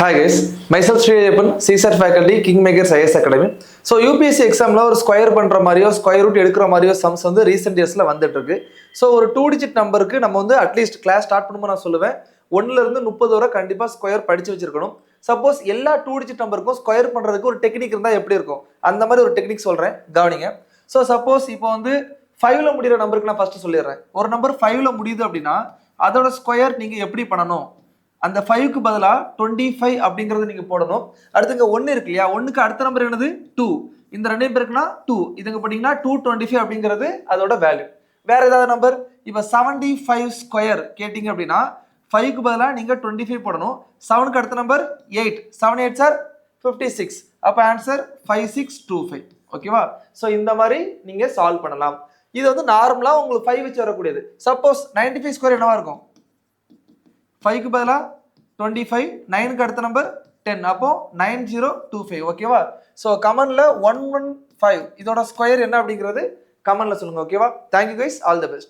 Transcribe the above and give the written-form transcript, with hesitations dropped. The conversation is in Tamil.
Hi guys, myself Sri Ayappan, CSAT faculty, Kingmakers IAS Academy. So UPSC examல ஒரு ஸ்கொயர் பண்ற மாதிரியோ ஸ்கொயர் ரூட் எடுக்கிற மாதிரியோ சம்ஸ் வந்து ரீசெண்ட் இயர்ஸ்ல வந்துட்டு இருக்கு. ஸோ ஒரு 2 டிஜிட் நம்பருக்கு நம்ம வந்து அட்லீஸ்ட் கிளாஸ் ஸ்டார்ட் பண்ணும்போது நான் சொல்லுவேன் 1ல இருந்து 30 வரை கண்டிப்பா ஸ்கொயர் படிச்சு வச்சிருக்கணும். சப்போஸ் எல்லா 2 டிஜிட் நம்பருக்கும் ஸ்கொயர் பண்றதுக்கு ஒரு டெக்னிக் இருந்தா எப்படி இருக்கும், அந்த மாதிரி ஒரு டெக்னிக் சொல்றேன், கவனிங்க. ஸோ சப்போஸ் இப்போ வந்து 5ல முடிகிற நம்பருக்கு நான் ஃபர்ஸ்ட் சொல்லிடுறேன். ஒரு நம்பர் 5ல முடியுது அப்படின்னா அதோட ஸ்கொயர் நீங்க எப்படி பண்ணணும், அந்த 5க்கு பதிலா 25 அப்படிங்கறது நீங்க போடணும். அடுத்து இங்க 1 இருக்கு இல்லையா, 1க்கு அடுத்த நம்பர் என்னது 2, இந்த ரெண்டையும் பெருக்குனா 2, இதுங்க பாத்தீங்கன்னா 225 அப்படிங்கிறது அதோட வேல்யூ. வேற ஏதாவது நம்பர், இப்ப 75 ஸ்கொயர் கேட்டிங்க அப்படின்னா 5க்கு பதிலா நீங்க 25 போடணும். 7க்கு அடுத்த நம்பர் 8, 7 8 சார் 56, அப்ப ஆன்சர் 5625. ஓகேவா? சோ இந்த மாதிரி நீங்க சால்வ் பண்ணலாம். இது வந்து நார்மலா உங்களுக்கு 5 வச்சு வரக்கூடியது. சப்போஸ் 95 ஸ்கொயர் என்னவா இருக்கும், 5க்கு பதிலா 25, 9க்கு அடுத்த நம்பர் 10, அப்போ 9025. ஓகேவா? ஸோ கமெண்ட்ல 115 இதோட ஸ்கொயர் என்ன அப்படிங்கிறது கமெண்ட்ல சொல்லுங்க. ஓகேவா? Thank you guys, all the best.